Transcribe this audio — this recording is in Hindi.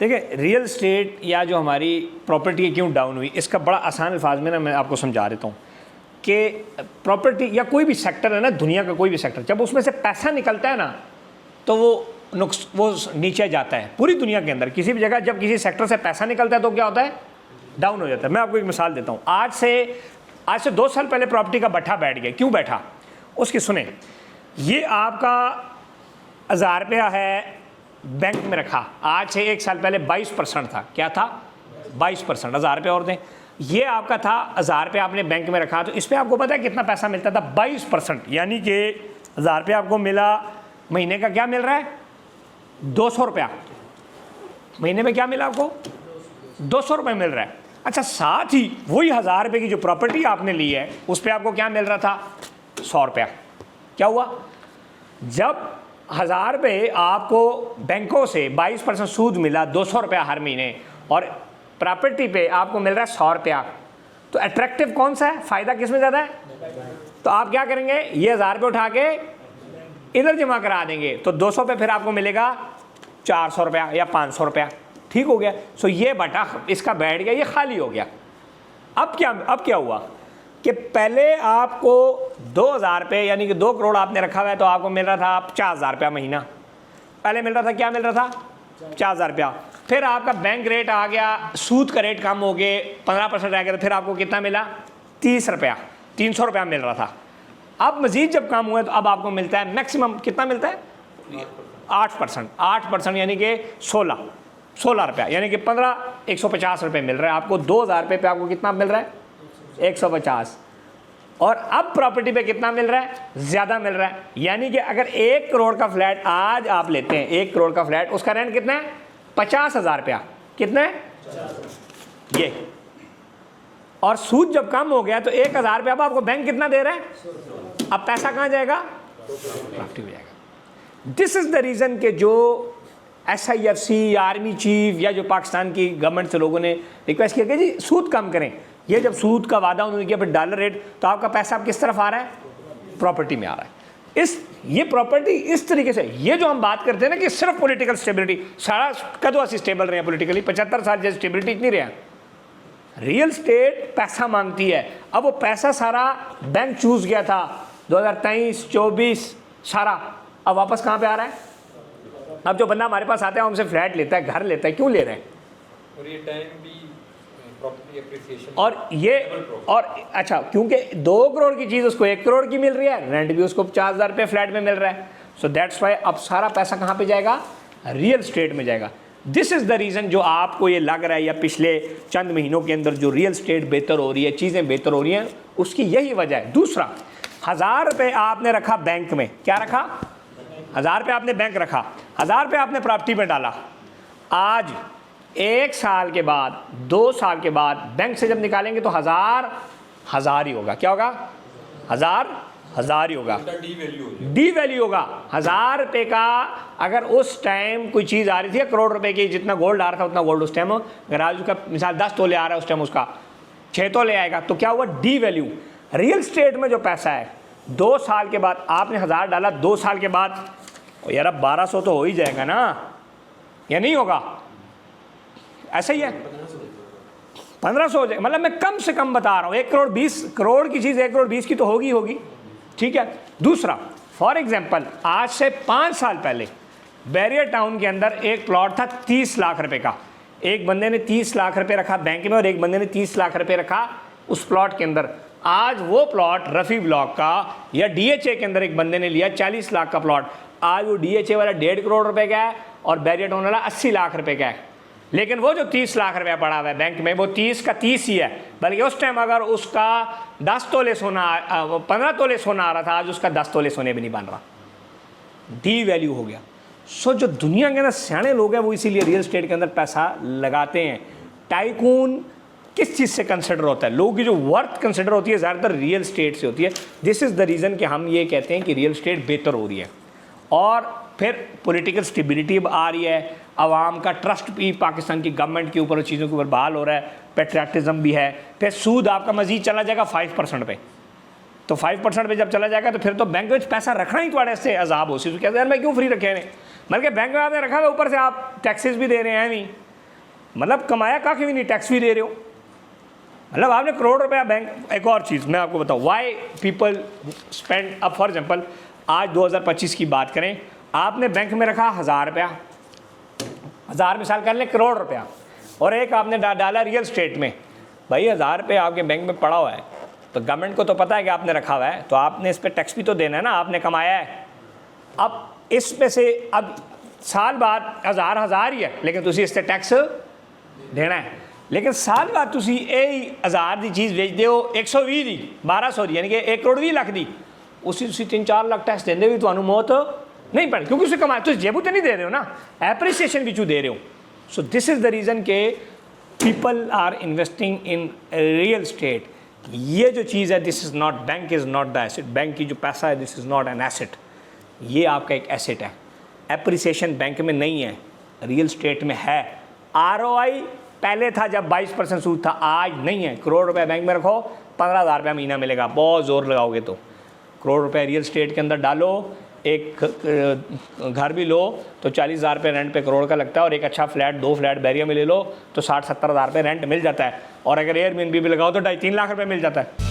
देखिए रियल स्टेट या जो हमारी प्रॉपर्टी क्यों डाउन हुई, इसका बड़ा आसान अल्फाज में ना मैं आपको समझा देता हूँ कि प्रॉपर्टी या कोई भी सेक्टर है ना, दुनिया का कोई भी सेक्टर, जब उसमें से पैसा निकलता है ना तो वो नीचे जाता है। पूरी दुनिया के अंदर किसी भी जगह जब किसी सेक्टर से पैसा निकलता है तो क्या होता है, डाउन हो जाता है। मैं आपको एक मिसाल देता हूँ। आज से 2 साल पहले प्रॉपर्टी का भट्ठा बैठ गया। क्यों बैठा, उसकी सुने। ये आपका 1000 रुपया है बैंक में रखा, आज से 1 साल पहले 22% था। क्या था, 22%। 1000 रुपये और दें, ये आपका था 1000 रुपये आपने बैंक में रखा, तो इस पर आपको पता है कितना पैसा मिलता था, 22%। यानी कि 1000 रुपये आपको मिला, महीने का क्या मिल रहा है, 200 रुपया। महीने में क्या मिला आपको, 200 रुपये मिल रहा है। अच्छा, साथ ही वही 1000 रुपये की जो प्रॉपर्टी आपने ली है उस पर आपको क्या मिल रहा था, 100 रुपया। क्या हुआ, जब 1000 रुपये आपको बैंकों से 22% सूद मिला, 200 रुपया हर महीने, और प्रॉपर्टी पे आपको मिल रहा है 100 रुपया, तो अट्रैक्टिव कौन सा है, फ़ायदा किस में ज़्यादा है। तो आप क्या करेंगे, ये 1000 रुपये उठा के इधर जमा करा देंगे, तो 200 पे फिर आपको मिलेगा 400 रुपया या 500 रुपया। ठीक हो गया। सो ये बटा इसका बैठ गया, ये खाली हो गया। अब क्या हुआ कि पहले आपको 2000 रुपये यानी कि 2 करोड़ आपने रखा हुआ है, तो आपको मिल रहा था 50,000 रुपया महीना। पहले मिल रहा था, क्या मिल रहा था, 50,000 रुपया। फिर आपका बैंक रेट आ गया, सूद का रेट कम हो गए, 15% रह गया, तो फिर आपको कितना मिला, 30 रुपया, 300 रुपया मिल रहा था। अब मजीद जब कम हुआ तो अब आपको मिलता है मैक्सिमम कितना मिलता है, 8%। 8% यानी कि 16 रुपया, यानी कि 150 रुपये मिल रहा है आपको। 2000 रुपये पे आपको कितना मिल रहा है, 150। और अब प्रॉपर्टी पे कितना मिल रहा है, ज़्यादा मिल रहा है। यानी कि अगर 1 करोड़ का फ्लैट आज आप लेते हैं, 1 करोड़ का फ्लैट, उसका रेंट कितना है, 50,000 रुपया। कितना है ये, और सूद जब कम हो गया तो 1000 रुपया अब आपको बैंक कितना दे रहा है, अब पैसा कहाँ जाएगा, प्रॉपर्टी में जाएगा। दिस इज़ द रीज़न कि जो SIFC, आर्मी चीफ या जो पाकिस्तान की गवर्नमेंट से लोगों ने रिक्वेस्ट किया कि जी सूद कम करें, ये जब सूद का वादा उन्होंने किया फिर डॉलर रेट, तो आपका पैसा अब किस तरफ आ रहा है, प्रॉपर्टी में आ रहा है। ये प्रॉपर्टी इस तरीके से, ये जो हम बात करते हैं ना कि सिर्फ पॉलिटिकल स्टेबिलिटी, सारा कदों से स्टेबल रहे हैं पॉलिटिकली, 75 साल जैसे स्टेबिलिटी इतनी रहे। रियल स्टेट पैसा मांगती है। अब वो पैसा सारा बैंक चूज गया था 2023-24 सारा, अब वापस कहाँ पे आ रहा है। अब जो बंदा हमारे पास आता है हमसे फ्लैट लेता है, घर लेता है, क्यों ले रहे हैं, और ये टाइम भी प्रॉपर्टी एप्रिसिएशन, और अच्छा, क्योंकि 2 करोड़ की चीज़ उसको 1 करोड़ की मिल रही है, रेंट भी उसको 50,000 रुपये फ्लैट में मिल रहा है। सो दैट्स वाई अब सारा पैसा कहाँ पे जाएगा, रियल स्टेट में जाएगा। दिस इज़ द रीज़न जो आपको ये लग रहा है, या पिछले चंद महीनों के अंदर जो रियल स्टेट बेहतर हो रही है, चीज़ें बेहतर हो रही हैं, उसकी यही वजह है। दूसरा, 1000 रुपये आपने रखा बैंक में, क्या रखा, 1000 रुपये आपने बैंक रखा, 1000 रुपये आपने प्रॉपर्टी में डाला। आज 1 साल के बाद, 2 साल के बाद बैंक से जब निकालेंगे तो 1000 ही होगा। क्या होगा, 1000 ही होगा, डी वैल्यू होगा। 1000 रुपये का अगर उस टाइम कोई चीज़ आ रही थी, 1 करोड़ रुपए की, जितना गोल्ड आ रहा था उतना गोल्ड उस टाइम, अगर आज उसका मिसाल 10 तोले आ रहा है, उस टाइम उसका 6 तोले आएगा, तो क्या हुआ, डी वैल्यू। रियल स्टेट में जो पैसा है 2 साल के बाद आपने 1000 डाला, 2 साल के बाद यार अब 1200 तो हो ही जाएगा ना, या नहीं होगा, ऐसा ही है, 1500 हो जाएगा। मतलब मैं कम से कम बता रहा हूँ, 1 करोड़ 20 करोड़ की चीज़ 1 करोड़ 20 की तो होगी। ठीक है। दूसरा, फॉर एग्जांपल, आज से 5 साल पहले बैरियर टाउन के अंदर एक प्लॉट था 30 लाख रुपए का। एक बंदे ने 30 लाख रुपए रखा बैंक में और एक बंदे ने 30 लाख रुपए रखा उस प्लॉट के अंदर। आज वो प्लॉट रफ़ी ब्लॉक का या DHA के अंदर एक बंदे ने लिया 40 लाख का प्लॉट, आज वो DHA वाला 1.5 करोड़ रुपए का है और बैरियर टाउन वाला 80 लाख रुपए का है। लेकिन वो जो 30 लाख रुपया पड़ा हुआ है बैंक में, वो 30 का 30 ही है, बल्कि उस टाइम अगर उसका 10 तोले सोना 15 तोले सोना आ रहा था, आज उसका 10 तोले सोने भी नहीं बन रहा, डी वैल्यू हो गया। सो जो दुनिया के अंदर सियाने लोग हैं वो इसीलिए रियल स्टेट के अंदर पैसा लगाते हैं। टाइकून किस चीज़ से कंसिडर होता है, लोगों की जो वर्थ कंसिडर होती है ज़्यादातर रियल स्टेट से होती है। दिस इज़ द रीज़न कि हम ये कहते हैं कि रियल स्टेट बेहतर हो रही है। और फिर पॉलिटिकल स्टेबिलिटी आ रही है, आवाम का ट्रस्ट भी पाकिस्तान की गवर्नमेंट के ऊपर, चीज़ों के ऊपर बहाल हो रहा है, पेट्रियाटिज़म भी है। फिर सूद आपका मजीद चला जाएगा 5% पे, तो 5% पे जब चला जाएगा तो फिर तो बैंक में पैसा रखना ही थोड़ा ऐसे अजाब हो सी, तो कहते हैं यार मैं क्यों फ्री रखे हैं, बल्कि बैंक में आपने रखा है, ऊपर से आप टैक्सेस भी दे रहे हैं नहीं, मतलब कमाया काफ़ी भी नहीं, टैक्स भी दे रहे हो, मतलब आपने करोड़ रुपया बैंक। एक और चीज़ मैं आपको बताऊँ, वाई पीपल स्पेंड। अब फॉर एग्जांपल आज 2025 की बात करें, आपने बैंक में रखा 1000 रुपया, 1000 मिसाल कर लें करोड़ रुपया, और एक आपने डाला रियल स्टेट में। भाई 1000 रुपये आपके बैंक में पड़ा हुआ है, तो गवर्नमेंट को तो पता है कि आपने रखा हुआ है, तो आपने इस पर टैक्स भी तो देना है ना, आपने कमाया है। अब इसमें से अब साल बाद 1000 ही है, लेकिन तुसी इस पर टैक्स देना है। लेकिन साल बाद तुसी यही 1000 की चीज़ बेच दो 120 दी, 1200 दी, यानी कि 1 करोड़ 20 लाख दी, उसी तुसी 3-4 लाख टैक्स देंगे भी, तो मौत नहीं पड़ी, क्योंकि उसे कमाया तुम जेबू तो नहीं दे रहे हो ना, एप्रिसिएशन भी दे रहे हो। So this is the reason के people are investing in real estate. ये जो चीज़ है, this is not, bank is not the asset, bank की जो पैसा है this is not an asset, ये आपका एक एसेट है। एप्रिसिएशन बैंक में नहीं है, रियल स्टेट में है। ROI पहले था जब 22% सूद था, आज नहीं है। करोड़ रुपए बैंक में रखो, 15,000 रुपया महीना मिलेगा, बहुत ज़ोर लगाओगे तो। करोड़ रुपए रियल स्टेट के अंदर डालो, एक घर भी लो तो 40,000 रुपये रेंट पे करोड़ का लगता है, और एक अच्छा फ्लैट 2 फ्लैट बैरिया में ले लो तो 60-70 हज़ार रुपये रेंट मिल जाता है, और अगर एयरबीएनबी भी लगाओ तो 2.5-3 लाख रुपये मिल जाता है।